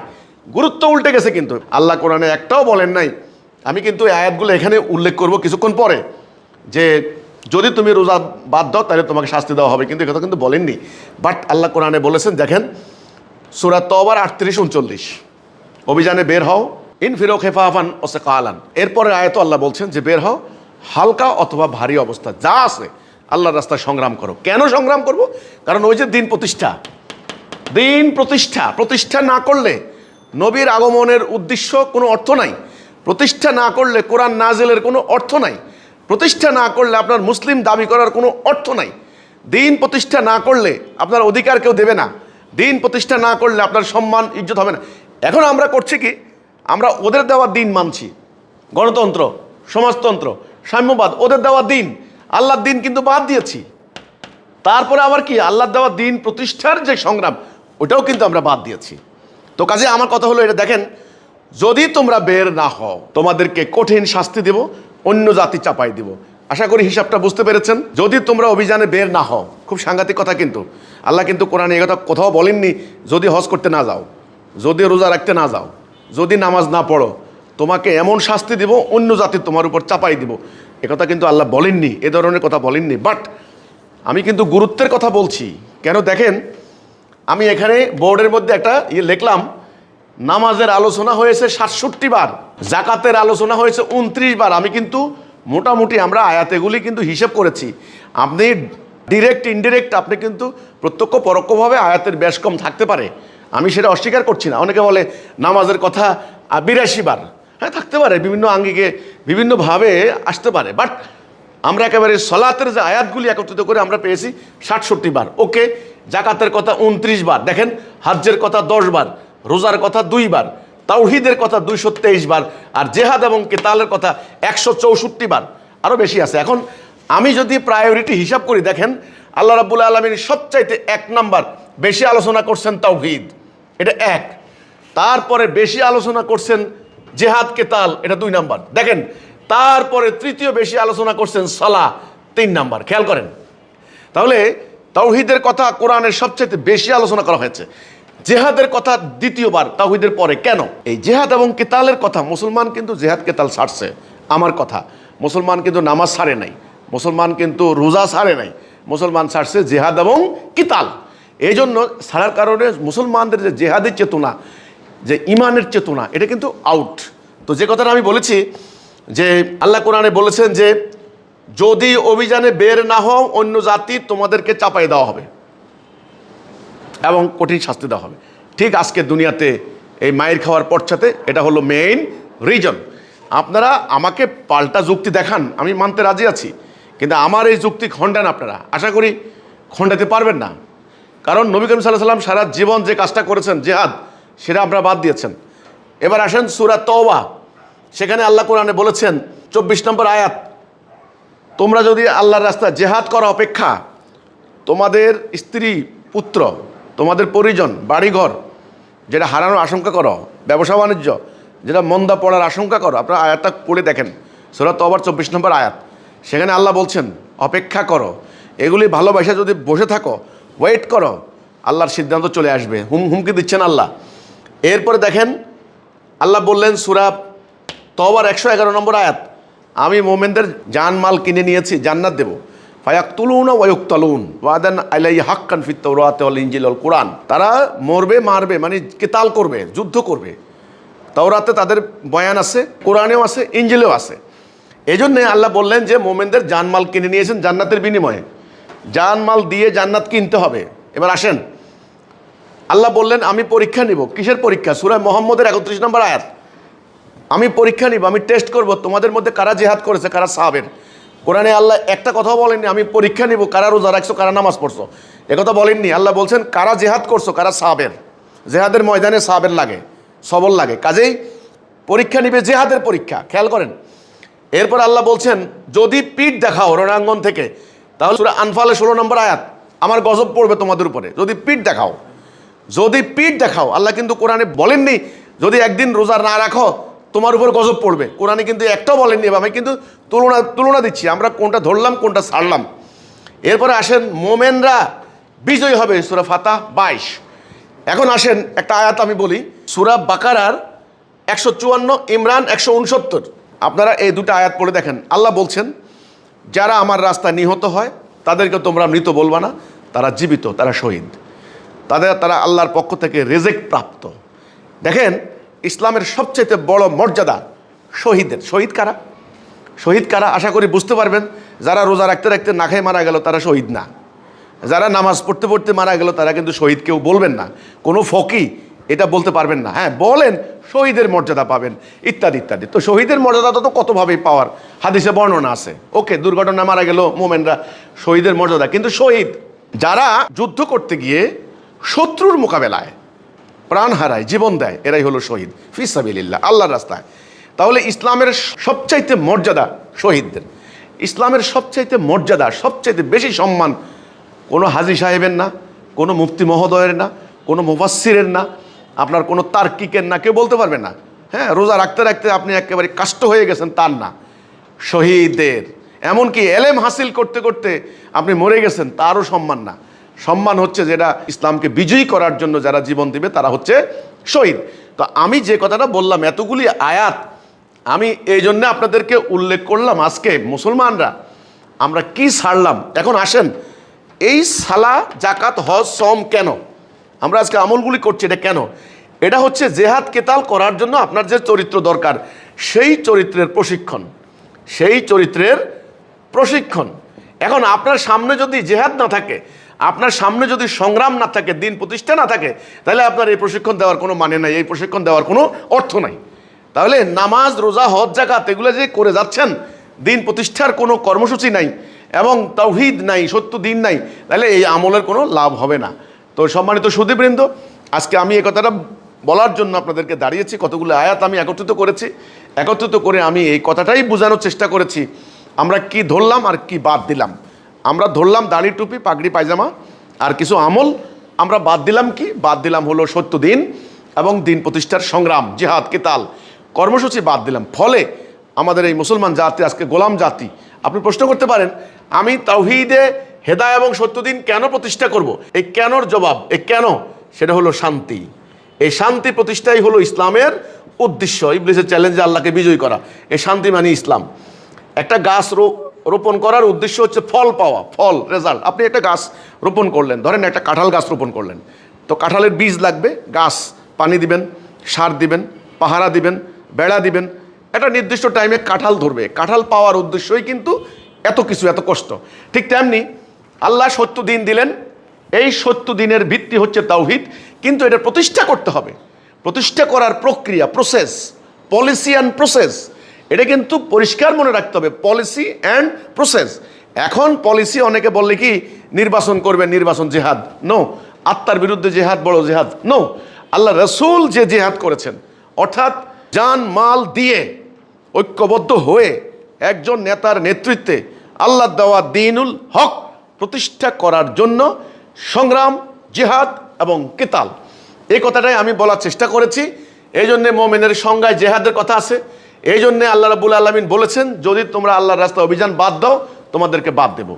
গুরুত্ব উল্টে গেছে। কিন্তু আল্লাহ কোরআনে একটাও বলেন নাই। আমি কিন্তু এই আয়াতগুলো এখানে উল্লেখ করব কিছুক্ষণ পরে, যে যদি তুমি রোজা বাদ দাও তাহলে তোমাকে শাস্তি দেওয়া হবে, কিন্তু কথা কিন্তু বলেননি। বাট আল্লাহ কোরআনে বলেছেন, দেখেন সূরা তওবার 38-39, অভিযানে বের হও, ইনফিরু খিফাফান ওয়া সিকালান। এরপরে আয়াত আল্লাহ বলছেন যে বের হও হালকা অথবা ভারী অবস্থা, যা আছে আল্লাহর রাস্তায় সংগ্রাম করো। কেন সংগ্রাম করব? কারণ ওই যে দিন প্রতিষ্ঠা না করলে নবীর আগমনের উদ্দেশ্য কোনো অর্থ নাই। প্রতিষ্ঠা না করলে কোরআন নাজিলের কোনো অর্থ নাই। প্রতিষ্ঠা না করলে আপনার মুসলিম দাবি করার কোনো অর্থ নাই। দিন প্রতিষ্ঠা না করলে আপনার অধিকার কেউ দেবে না। দিন প্রতিষ্ঠা না করলে আপনার সম্মান ইজ্জত হবে না। এখন আমরা করছি কি, আমরা ওদের দেওয়া দিন মানছি, গণতন্ত্র, সমাজতন্ত্র, সাম্যবাদ, ওদের দেওয়া দিন, আল্লাহর দিন কিন্তু বাদ দিয়েছি। তারপরে আবার কি, আল্লাহর দেওয়া দিন প্রতিষ্ঠার যে সংগ্রাম, ওটাও কিন্তু আমরা বাদ দিয়েছি। তো কাজে আমার কথা হলো এটা, দেখেন যদি তোমরা বের না হও তোমাদেরকে কঠিন শাস্তি দেব, অন্য জাতি চাপাই দিব। আশা করি হিসাবটা বুঝতে পেরেছেন। যদি তোমরা অভিযানে বের না হও, খুব সাংঘাতিক কথা কিন্তু। আল্লাহ কিন্তু কোরআনে এই কথা কোথাও বলেননি যদি হজ করতে না যাও, যদি রোজা রাখতে না যাও, যদি নামাজ না পড়ো, তোমাকে এমন শাস্তি দিব, অন্য জাতি তোমার উপর চাপাই দিব, একথা কিন্তু আল্লাহ বলেননি, এ ধরনের কথা বলেননি। বাট আমি কিন্তু গুরুত্বের কথা বলছি। কেন দেখেন, আমি এখানে বোর্ডের মধ্যে একটা লিখলাম, নামাজের আলোচনা হয়েছে 67 বার, জাকাতের আলোচনা হয়েছে 29 বার। আমি কিন্তু মোটামুটি আমরা আয়াতেগুলি কিন্তু হিসেব করেছি। আপনি ডিরেক্ট ইনডিরেক্ট আপনি কিন্তু প্রত্যক্ষ পরোক্ষভাবে আয়াতের বেশ কম থাকতে পারে, আমি সেটা অস্বীকার করছি না। অনেকে বলে নামাজের কথা 82 বার, হ্যাঁ থাকতে পারে, বিভিন্ন আঙ্গিকে বিভিন্নভাবে আসতে পারে। বাট আমরা একেবারে সলাতের যে আয়াতগুলি একত্রিত করে আমরা পেয়েছি 67 বার। ওকে, জাকাতের কথা 29 বার, দেখেন হজ্জের কথা 10 বার, রোজার কথা 2 বার, তাওহীদের কথা 223 বার, আর জেহাদ এবং কেতালের কথা 164 বার, আরও বেশি আছে। এখন আমি যদি প্রায়োরিটি হিসাব করি, দেখেন আল্লাহ রাব্বুল আলামিন সবচাইতে 1 নাম্বার বেশি আলোচনা করছেন তাওহীদ, এটা 1। তারপরে বেশি আলোচনা করছেন জেহাদ কেতাল, এটা 2 নাম্বার। দেখেন তারপরে তৃতীয় বেশি আলোচনা করছেন সালাহ, 3 নাম্বার। খেয়াল করেন, তাহলে তাওহীদের কথা কোরআনের সবচেয়ে বেশি আলোচনা করা হয়েছে। জেহাদের কথা দ্বিতীয়বার তাওহীদের পরে। কেন? এই জেহাদ এবং কেতালের কথা, মুসলমান কিন্তু জেহাদ কেতাল ছাড়ছে। আমার কথা, মুসলমান কিন্তু নামাজ ছাড়ে নাই, মুসলমান কিন্তু রোজা ছাড়ে নাই, মুসলমান ছাড়ছে জেহাদ এবং কিতাল। এই জন্য ছাড়ার কারণে মুসলমানদের যে জেহাদের চেতনা, যে ইমানের চেতনা, এটা কিন্তু আউট। তো যে কথাটা আমি বলেছি যে আল্লাহ কোরআনে বলেছেন যে যদি অভিযানে বের না হও অন্য জাতি তোমাদেরকে চাপাই দেওয়া হবে এবং কঠিন শাস্তি দেওয়া হবে। ঠিক আজকে দুনিয়াতে এই মায়ের খাওয়ার পশ্চাতে এটা হলো মেইন রিজন। আপনারা আমাকে পাল্টা যুক্তি দেখান, আমি মানতে রাজি আছি, কিন্তু আমার এই যুক্তি খণ্ডান আপনারা, আশা করি খণ্ডাতে পারবেন না। কারণ নবী করিম সাল্লাল্লাহু আলাইহি ওয়াসাল্লাম সারা জীবন যে কাজটা করেছেন জেহাদ, সেটা আপনারা বাদ দিয়েছেন। এবার আসেন সূরা তওবা, সেখানে আল্লাহ কোরআনে বলেছেন 24 নম্বর আয়াত, তোমরা যদি আল্লাহর রাস্তায় জেহাদ করা অপেক্ষা তোমাদের স্ত্রী পুত্র, তোমাদের পরিজন, বাড়িঘর যেটা হারানোর আশঙ্কা করো, ব্যবসা বাণিজ্য যেটা মন্দা পড়ার আশঙ্কা করো, আপনারা আয়াতটা পড়ে দেখেন, সূরা তওবার 24 নম্বর আয়াত। সেখানে আল্লাহ বলছেন অপেক্ষা করো, এগুলি ভালোবাসা যদি বসে থাকো, ওয়েট করো, আল্লাহর সিদ্ধান্ত চলে আসবে। হুমকি দিচ্ছেন আল্লাহ। এরপরে দেখেন আল্লাহ বললেন সূরা তওবার 111 নম্বর আয়াত, আমি মোমেনদের জানমাল কিনে নিয়েছি, জান্নাত দেব। ফায়াকতুলুনা ওয়া ইউকতালুন ওয়াদান আলাইহি হাক্কান ফিত তাওরাতি ওয়াল ইনজিল ওয়াল কুরআন। তারা মরবে, মারবে, মানে কিতাল করবে, যুদ্ধ করবে। তাওরাতে তাদের বয়ান আছে, কোরআনেও আছে, ইনজিলেও আছে। এই জন্যে আল্লাহ বললেন যে মোমেনদের জানমাল কিনে নিয়েছেন জান্নাতের বিনিময়ে, জানমাল দিয়ে জান্নাত কিনতে হবে। এবার আসেন, আল্লাহ বললেন আমি পরীক্ষা নিব। কিসের পরীক্ষা? সূরা মুহাম্মদের 31 নম্বর আয়াত। আমি পরীক্ষা নিব, আমি টেস্ট করব তোমাদের মধ্যে কারা জিহাদ করেছে, কারা সাহাবের। কোরআনে আল্লাহ একটা কথাও বলেননি আমি পরীক্ষা নিব কারা রোজা রাখছো, কারা নামাজ পড়ছো, একথা বলেননি। আল্লাহ বলছেন কারা জিহাদ করছো, কারা সাহাবের। জেহাদের ময়দানে সাহাবের লাগে, সবল লাগে, কাজেই পরীক্ষা নিবে, জেহাদের পরীক্ষা। খেয়াল করেন, এরপর আল্লাহ বলছেন যদি পিঠ দেখাও রণাঙ্গন থেকে, তাহলে সূরা আনফালের 16 নম্বর আয়াত, আমার গজব পড়বে তোমাদের উপরে যদি পিঠ দেখাও। যদি পিঠ দেখাও, আল্লাহ কিন্তু কোরআনে বলেননি যদি একদিন রোজা না রাখো তোমার উপর গজব পড়বে। কোরআনে কিন্তু একটাও বলেননি। আমি কিন্তু তুলনা দিচ্ছি, আমরা কোনটা ধরলাম কোনটা ছাড়লাম। এরপরে আসেন মোমেনরা বিজয়ী হবে, সূরা ফাতাহ 22। এখন আসেন একটা আয়াত আমি বলি, সূরা বাকারার 154, ইমরান 169। আপনারা এই দুটো আয়াত পড়ে দেখেন। আল্লাহ বলছেন যারা আমার রাস্তায় নিহত হয় তাদেরকে তোমরা মৃত বলবা না, তারা জীবিত, তারা শহীদ, তারা আল্লাহর পক্ষ থেকে রেজেক্ট প্রাপ্ত। দেখেন ইসলামের সবচেয়ে বড় মর্যাদা শহীদের। শহীদ কারা? শহীদ কারা আশা করি বুঝতে পারবেন। যারা রোজা রাখতে রাখতে না খেয়ে মারা গেল তারা শহীদ না। যারা নামাজ পড়তে পড়তে মারা গেল তারা কিন্তু শহীদ কেউ বলবেন না, কোনো ফকি এটা বলতে পারবেন না। হ্যাঁ বলেন শহীদের মর্যাদা পাবেন ইত্যাদি ইত্যাদি। তো শহীদের মর্যাদা তো কতভাবেই পাওয়ার হাদিসে বর্ণনা আছে। ওকে, দুর্ঘটনায় মারা গেল মোমেনরা, শহীদের মর্যাদা। কিন্তু শহীদ যারা যুদ্ধ করতে গিয়ে শত্রুর মোকাবেলায় প্রাণ হারায়, জীবন দেয়, এরাই হলো শহীদ ফি সাবিলিল্লাহ, আল্লাহর রাস্তায়। তাহলে ইসলামের সবচাইতে মর্যাদা শহীদদের। ইসলামের সবচাইতে মর্যাদা, সবচাইতে বেশি সম্মান কোনো হাজী সাহেবের না, কোনো মুফতি মহোদয়ের না, কোনো মুফাসসিরের না, আপনার কোনো তার্কিকের না, কেউ বলতে পারবে না। হ্যাঁ, রোজা রাখতে রাখতে আপনি একেবারে কাষ্ট হয়ে গেছেন, তার না, শহীদের। এমনকি এলেম হাসিল করতে করতে আপনি মরে গেছেন, তারও সম্মান না। সম্মান হচ্ছে যেটা ইসলামকে বিজয়ী করার জন্য যারা জীবন দিবে তারা হচ্ছে শহীদ। তো আমি যে কথাটা বললাম, এতগুলি আয়াত আমি এই জন্যে আপনাদেরকে উল্লেখ করলাম। আজকে মুসলমানরা আমরা কি ছাড়লাম। এখন আসেন এই সালা, জাকাত, হজ, সম কেন আমরা আজকে আমলগুলি করছি, এটা কেন? এটা হচ্ছে জেহাদ কেতাল করার জন্য আপনার যে চরিত্র দরকার, সেই চরিত্রের প্রশিক্ষণ, সেই চরিত্রের প্রশিক্ষণ। এখন আপনার সামনে যদি জেহাদ না থাকে, আপনার সামনে যদি সংগ্রাম না থাকে, দিন প্রতিষ্ঠা না থাকে, তাহলে আপনার এই প্রশিক্ষণ দেওয়ার কোনো মানে নাই, এই প্রশিক্ষণ দেওয়ার কোনো অর্থ নাই। তাহলে নামাজ, রোজা, হজ, যাকাত এগুলো যে করে যাচ্ছেন, দিন প্রতিষ্ঠার কোনো কর্মসূচি নাই এবং তাওহীদ নাই, সত্য দিন নাই, তাহলে এই আমলের কোনো লাভ হবে না। তো সম্মানিত সুধীবৃন্দ, আজকে আমি এই কথাটা বলার জন্য আপনাদেরকে দাঁড়িয়েছি। কতগুলো আয়াত আমি একত্রিত করেছি, একত্রিত করে আমি এই কথাটাই বোঝানোর চেষ্টা করেছি আমরা কি ধরলাম আর কি বাদ দিলাম। আমরা ধরলাম দাড়ি, টুপি, পাগড়ি, পায়জামা আর কিছু আমল। আমরা বাদ দিলাম কি? বাদ দিলাম হলো সত্য দিন এবং দিন প্রতিষ্ঠার সংগ্রাম, জিহাদ, কেতাল কর্মসূচি বাদ দিলাম। ফলে আমাদের এই মুসলমান জাতি আজকে গোলাম জাতি। আপনি প্রশ্ন করতে পারেন আমি তাওহীদে, হেদায়া এবং সত্য দিন কেন প্রতিষ্ঠা করব? এই কেনর জবাব, এই কেন, সেটা হলো শান্তি। এই শান্তি প্রতিষ্ঠাই হলো ইসলামের উদ্দেশ্য। ইবলিসের চ্যালেঞ্জে আল্লাহকে বিজয়ী করা, এই শান্তি মানে ইসলাম। একটা গাছ রোপণ করার উদ্দেশ্য হচ্ছে ফল পাওয়া, ফল, রেজাল্ট। আপনি একটা গাছ রোপণ করলেন, ধরেন একটা কাঁঠাল গাছ রোপণ করলেন, তো কাঁঠালের বীজ লাগবে, গাছ, পানি দিবেন, সার দিবেন, পাহারা দিবেন, বেড়া দিবেন, একটা নির্দিষ্ট টাইমে কাঁঠাল ধরবে। কাঁঠাল পাওয়ার উদ্দেশ্যই কিন্তু এত কিছু, এত কষ্ট। ঠিক তেমনি আল্লাহ সত্য দিন দিলেন, এই সত্য দিনের ভিত্তি হচ্ছে তাওহীদ, কিন্তু এটা প্রতিষ্ঠা করতে হবে। প্রতিষ্ঠা করার প্রক্রিয়া, প্রসেস, পলিসি অ্যান্ড প্রসেস, এটা কিন্তু পরিষ্কার মনে রাখতে হবে, পলিসি অ্যান্ড প্রসেস। এখন পলিসি অনেকে বললে কি নির্বাচন করবে, নির্বাচন জেহাদ, নো। আত্মার বিরুদ্ধে জেহাদ বড় জেহাদ, নো। আল্লাহ রসুল যে জেহাদ করেছেন, অর্থাৎ জান মাল দিয়ে ঐক্যবদ্ধ হয়ে একজন নেতার নেতৃত্বে আল্লাহ দেওয়া দ্বীনুল হক প্রতিষ্ঠা করার জন্য সংগ্রাম, জিহাদ এবং কিতাল, এই কথাটাই আমি বলার চেষ্টা করেছি। এই জন্যে মোমেনের সংজ্ঞায় জেহাদের কথা আছে। এই জন্যে আল্লাহ রাব্বুল আলামিন বলেছেন, যদি তোমরা আল্লাহর রাস্তায় অভিযান বাদ দাও, তোমাদেরকে বাদ দেব।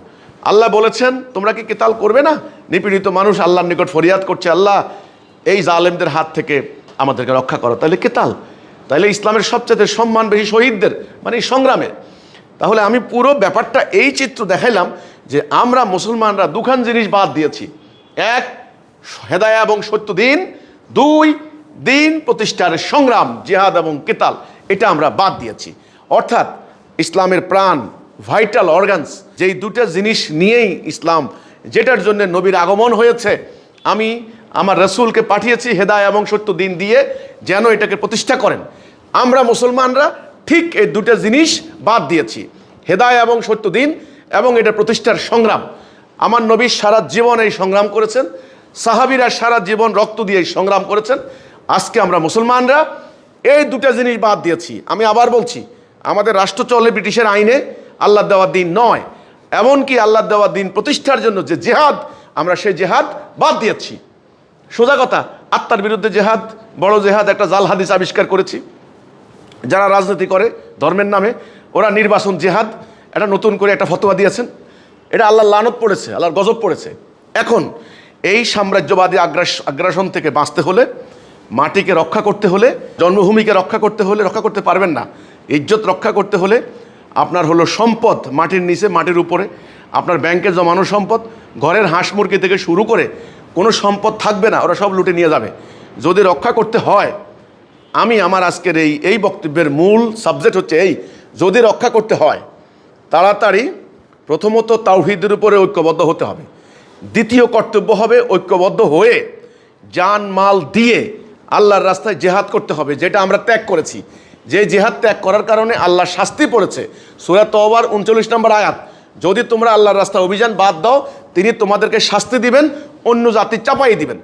আল্লাহ বলেছেন, তোমরা কি কিতাল করবে না? নিপীড়িত মানুষ আল্লাহর নিকট ফরিয়াদ করছে, আল্লাহ এই জালেমদের হাত থেকে আমাদেরকে রক্ষা করো। তাহলে কিতাল, তাহলে ইসলামের সবচেয়ে সম্মান বেশি শহীদদের, মানে সংগ্রামে। তাহলে আমি পুরো ব্যাপারটা এই চিত্র দেখাইলাম যে আমরা মুসলমানরা দুখান জিনিস বাদ দিয়েছি। এক, হেদায়া এবং সত্য দিন। দুই, দিন প্রতিষ্ঠার সংগ্রাম, জিহাদ এবং কিতাল, এটা আমরা বাদ দিয়েছি। অর্থাৎ ইসলামের প্রাণ, ভাইটাল অর্গানস, যেই দুটো জিনিস নিয়েই ইসলাম, যেটার জন্য নবীর আগমন হয়েছে, আমি আমার রসুলকে পাঠিয়েছি হেদায়া এবং সত্য দিন দিয়ে, যেন এটাকে প্রতিষ্ঠা করেন। আমরা মুসলমানরা ঠিক এই দুটো জিনিস বাদ দিয়েছি, হেদায়া এবং সত্য দিন এবং এটা প্রতিষ্ঠার সংগ্রাম। আমার নবী সারা জীবন এই সংগ্রাম করেছেন, সাহাবীরা সারা জীবন রক্ত দিয়ে এই সংগ্রাম করেছেন। আজকে আমরা মুসলমানরা এই দুটো জিনিস বাদ দিয়েছি। আমি আবার বলছি, আমাদের রাষ্ট্র চলে ব্রিটিশের আইনে, আল্লাহ দেওয়া দিন নয়। এমনকি আল্লাহ দেওয়া দিন প্রতিষ্ঠার জন্য যে জেহাদ, আমরা সেই জেহাদ বাদ দিয়েছি। সোজা কথা, আত্মার বিরুদ্ধে জেহাদ, বড় জেহাদ, একটা জাল হাদিস আবিষ্কার করেছি। যারা রাজনীতি করে ধর্মের নামে, ওরা নির্বাচন জেহাদ, এটা নতুন করে একটা ফতোয়া দিয়েছেন। এটা আল্লাহর লানত পড়েছে, আল্লাহর গজব পড়েছে। এখন এই সাম্রাজ্যবাদী আগ্রাসন থেকে বাঁচতে হলে, মাটিকে রক্ষা করতে হলে, জন্মভূমিকে রক্ষা করতে হলে, রক্ষা করতে পারবেন না, ইজ্জত রক্ষা করতে হলে আপনার হলো সম্পদ মাটির নিচে, মাটির উপরে, আপনার ব্যাংকে জমানো সম্পদ, ঘরের হাঁস মুরগি থেকে শুরু করে কোনো সম্পদ থাকবে না, ওরা সব লুটে নিয়ে যাবে। যদি রক্ষা করতে হয়, আমি আমার আজকের এই বক্তব্যের মূল সাবজেক্ট হচ্ছে এই, যদি রক্ষা করতে হয় তাড়াতাড়ি প্রথমত তাওহীদের উপরে ঐক্যবদ্ধ হতে হবে। দ্বিতীয় কর্তব্য হবে ঐক্যবদ্ধ হয়ে জান মাল দিয়ে আল্লাহর রাস্তায় জেহাদ করতে হবে, যেটা আমরা ত্যাগ করেছি। যে জেহাদ ত্যাগ করার কারণে আল্লাহ শাস্তি পড়েছে। সূরা তওবার 39 নম্বর আয়াত, যদি তোমরা আল্লাহর রাস্তায় অভিযান বাদ দাও, তিনি তোমাদেরকে শাস্তি দিবেন, অন্য জাতি চাপাই দিবেন।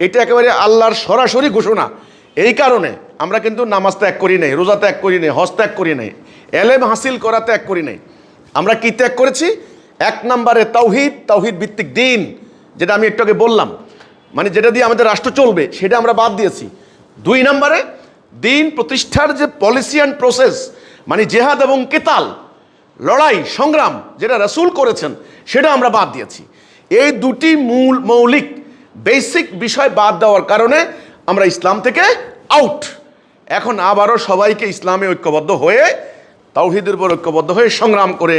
এটা একেবারে আল্লাহর সরাসরি ঘোষণা। এই কারণে আমরা কিন্তু নামাজ ত্যাগ করি নাই, রোজা ত্যাগ করি নাই, হজ ত্যাগ করি নাই, এলেম হাসিল করা ত্যাগ করি নাই। আমরা কি ত্যাগ করেছি? এক নম্বরে তাওহীদ, তাওহীদ ভিত্তিক দিন, যেটা আমি একটু আগে বললাম, মানে যেটা দিয়ে আমাদের রাষ্ট্র চলবে, সেটা আমরা বাদ দিয়েছি। দুই নম্বরে দিন প্রতিষ্ঠার যে পলিসি অ্যান্ড প্রসেস, মানে জেহাদ এবং কিতাল, লড়াই সংগ্রাম, যেটা রাসূল করেছেন, সেটা আমরা বাদ দিয়েছি। এই দুটি মৌলিক বেসিক বিষয় বাদ দেওয়ার কারণে আমরা ইসলাম থেকে আউট। এখন আবারও সবাইকে ইসলামে ঐক্যবদ্ধ হয়ে, তাওহীদের উপর ঐক্যবদ্ধ হয়ে সংগ্রাম করে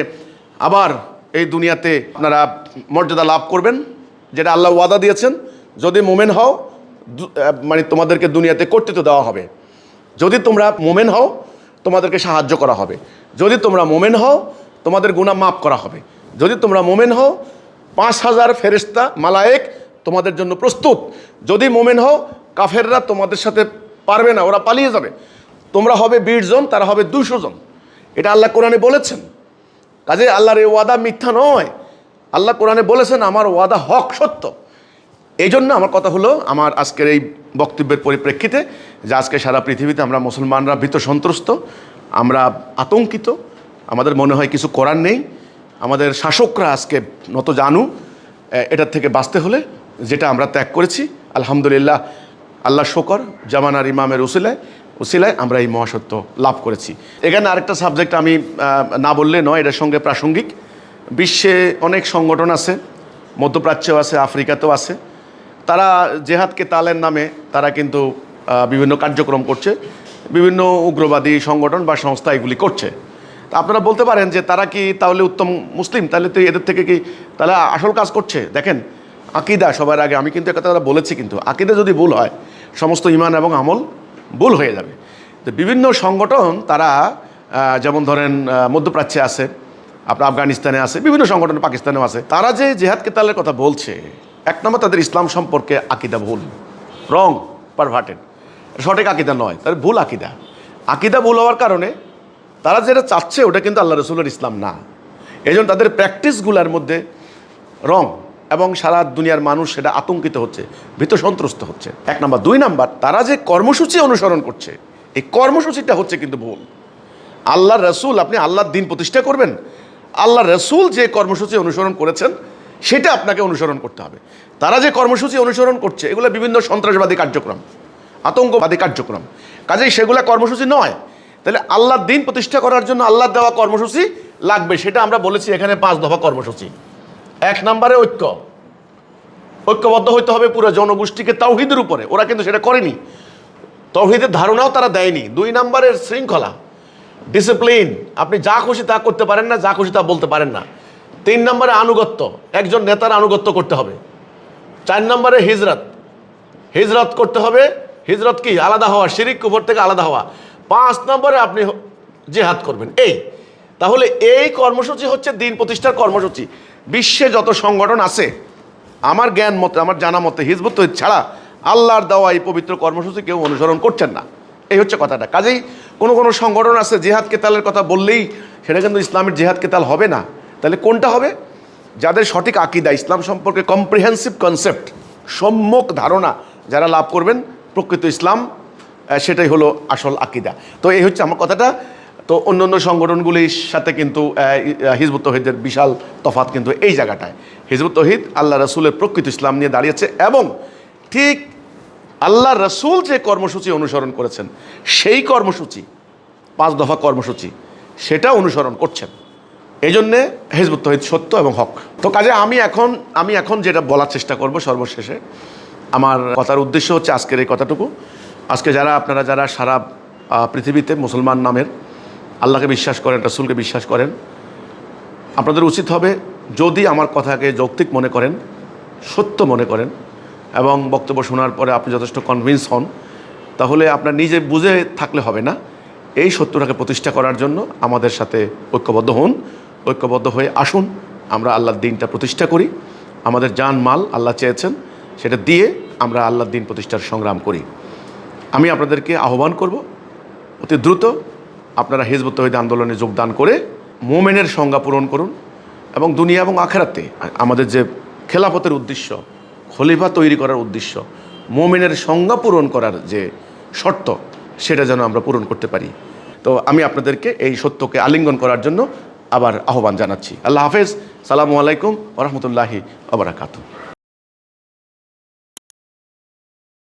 আবার এই দুনিয়াতে আপনারা মর্যাদা লাভ করবেন, যেটা আল্লাহ ওয়াদা দিয়েছেন। যদি মোমেন হও, মানে তোমাদেরকে দুনিয়াতে কর্তৃত্ব দেওয়া হবে। যদি তোমরা মোমেন হও, তোমাদেরকে সাহায্য করা হবে। যদি তোমরা মোমেন হও, তোমাদের গুনাহ মাফ করা হবে। যদি তোমরা মোমেন হও, 5000 ফেরেশতা মালায়েক তোমাদের জন্য প্রস্তুত। যদি মোমেন হও, কাফেররা তোমাদের সাথে পারবে না, ওরা পালিয়ে যাবে। তোমরা হবে 20 জন, তারা হবে 200 জন। এটা আল্লাহ কোরআনে বলেছেন। কাজে আল্লাহর এই ওয়াদা মিথ্যা নয়। আল্লাহ কোরআনে বলেছেন, আমার ওয়াদা হক, সত্য। এই জন্য আমার কথা হলো, আমার আজকের এই বক্তব্যের পরিপ্রেক্ষিতে, যে আজকে সারা পৃথিবীতে আমরা মুসলমানরা ভীত সন্ত্রস্ত, আমরা আতঙ্কিত, আমাদের মনে হয় কিছু করার নেই। আমাদের শাসকরা আজকে নত জানু এটার থেকে বাঁচতে হলে, যেটা আমরা ত্যাগ করেছি, আলহামদুলিল্লাহ, আল্লাহ শকর, জামানার ইমামের উসিলায় আমরা এই মহাসত্য লাভ করেছি। এখানে আরেকটা সাবজেক্ট আমি না বললে নয়, এটার সঙ্গে প্রাসঙ্গিক। বিশ্বে অনেক সংগঠন আছে, মধ্যপ্রাচ্যেও আছে, আফ্রিকাতেও আছে। তারা জেহাদকে তালের নামে তারা কিন্তু বিভিন্ন কার্যক্রম করছে, বিভিন্ন উগ্রবাদী সংগঠন বা সংস্থা এগুলি করছে। তা আপনারা বলতে পারেন যে তারা কি তাহলে উত্তম মুসলিম, তাহলে তো এদের থেকে কি তাহলে আসল কাজ করছে? দেখেন, আকিদা সবার আগে, আমি কিন্তু একটা কথা বলেছি, কিন্তু আকিদা যদি ভুল হয়, সমস্ত ঈমান এবং আমল ভুল হয়ে যাবে। তো বিভিন্ন সংগঠন তারা, যেমন ধরেন মধ্যপ্রাচ্যে আছে, আপনার আফগানিস্তানে আছে, বিভিন্ন সংগঠন পাকিস্তানেও আছে, তারা যে জেহাদ কেতালের কথা বলছে, এক নম্বর তাদের ইসলাম সম্পর্কে আকিদা ভুল, রং, পারভার্টেড, সঠিক আকিদা নয়, তাদের ভুল আকিদা। আকিদা ভুল হওয়ার কারণে তারা যেটা চাচ্ছে ওটা কিন্তু আল্লাহ রসুলের ইসলাম না। এই জন্য তাদের প্র্যাকটিসগুলোর মধ্যে রং, এবং সারা দুনিয়ার মানুষ সেটা আতঙ্কিত হচ্ছে, ভীত সন্ত্রস্ত হচ্ছে, এক নাম্বার। দুই নাম্বার, তারা যে কর্মসূচি অনুসরণ করছে, এই কর্মসূচিটা হচ্ছে কিন্তু ভুল। আল্লাহ রসুল, আপনি আল্লাহর দিন প্রতিষ্ঠা করবেন, আল্লাহ রসুল যে কর্মসূচি অনুসরণ করেছেন, সেটা আপনাকে অনুসরণ করতে হবে। তারা যে কর্মসূচি অনুসরণ করছে এগুলো বিভিন্ন সন্ত্রাসবাদী কার্যক্রম, আতঙ্কবাদী কার্যক্রম, কাজেই সেগুলো কর্মসূচি নয়। তাহলে আল্লাহর দিন প্রতিষ্ঠা করার জন্য আল্লাহর দেওয়া কর্মসূচি লাগবে, সেটা আমরা বলেছি এখানে 5 দফা কর্মসূচি। 1 নম্বরে ঐক্যবদ্ধ হইতে হবে পুরো জনগোষ্ঠীকে তাওহীদের উপরে, ওরা কিন্তু সেটা করেনি, তাওহীদের ধারণাও তারা দেয়নি। 2 নম্বরের শৃঙ্খলা, ডিসিপ্লিন, আপনি যা খুশি তা করতে পারেন না, যা খুশি তা বলতে পারেন না। 3 নম্বরে আনুগত্য, একজন নেতার আনুগত্য করতে হবে। 4 নম্বরে হিজরত করতে হবে। হিজরত কি? আলাদা হওয়া, শিরিক কুফর থেকে আলাদা হওয়া। 5 নম্বরে আপনি জিহাদ করবেন। তাহলে এই কর্মসূচি হচ্ছে দিন প্রতিষ্ঠার কর্মসূচি। বিশ্বে যত সংগঠন আছে আমার জ্ঞান মতে, আমার জানা মতে হিজবুত তৌহিদ ছাড়া আল্লাহর দেওয়া এই পবিত্র কর্মসূচি কেউ অনুসরণ করছেন না। এই হচ্ছে কথাটা। কাজেই কোনো সংগঠন আছে জিহাদ কেতালের কথা বললেই সেটা কিন্তু ইসলামের জিহাদ কেতাল হবে না। তাহলে কোনটা হবে? যাদের সঠিক আকীদা, ইসলাম সম্পর্কে কম্প্রিহেন্সিভ কনসেপ্ট, সম্যক ধারণা যারা লাভ করবেন প্রকৃত ইসলাম, সেটাই হলো আসল আকীদা। তো এই হচ্ছে আমার কথাটা। তো অন্য সংগঠনগুলির সাথে কিন্তু হিজবুত তৌহিদের বিশাল তফাৎ কিন্তু এই জায়গাটায়। হিজবুত তৌহিদ আল্লাহ রসুলের প্রকৃত ইসলাম নিয়ে দাঁড়িয়েছে এবং ঠিক আল্লাহ রসুল যে কর্মসূচি অনুসরণ করেছেন সেই কর্মসূচি, 5 দফা কর্মসূচি, সেটা অনুসরণ করছেন। এই জন্যে হিজবুত তৌহিদ সত্য এবং হক। তো কাজে আমি এখন যেটা বলার চেষ্টা করব সর্বশেষে, আমার কথার উদ্দেশ্য হচ্ছে আজকের এই কথাটুকু। আজকে আপনারা যারা সারা পৃথিবীতে মুসলমান নামের আল্লাহকে বিশ্বাস করেন, রাসূলকে বিশ্বাস করেন, আপনাদের উচিত হবে যদি আমার কথাকে যৌক্তিক মনে করেন, সত্য মনে করেন এবং বক্তব্য শোনার পরে আপনি যথেষ্ট কনভিন্স হন, তাহলে আপনার নিজে বুঝে থাকলে হবে না, এই সত্যটাকে প্রতিষ্ঠা করার জন্য আমাদের সাথে ঐক্যবদ্ধ হন। ঐক্যবদ্ধ হয়ে আসুন, আমরা আল্লাহর দিনটা প্রতিষ্ঠা করি। আমাদের জান মাল আল্লাহ চেয়েছেন, সেটা দিয়ে আমরা আল্লাহর দিন প্রতিষ্ঠার সংগ্রাম করি। আমি আপনাদেরকে আহ্বান করব অতি দ্রুত আপনারা হিজবুত তৌহিদ আন্দোলনে যোগদান করে মোমেনের সংজ্ঞা পূরণ করুন এবং দুনিয়া এবং আখেরাতে আমাদের যে খেলাফতের উদ্দেশ্য, খলিফা তৈরি করার উদ্দেশ্য, মোমেনের সংজ্ঞা পূরণ করার যে শর্ত, সেটা যেন আমরা পূরণ করতে পারি। তো আমি আপনাদেরকে এই সত্যকে আলিঙ্গন করার জন্য আবার আহ্বান জানাচ্ছি। আল্লাহ হাফেজ। সালামু আলাইকুম ওয়া রাহমাতুল্লাহি ওয়া বারাকাতুহু।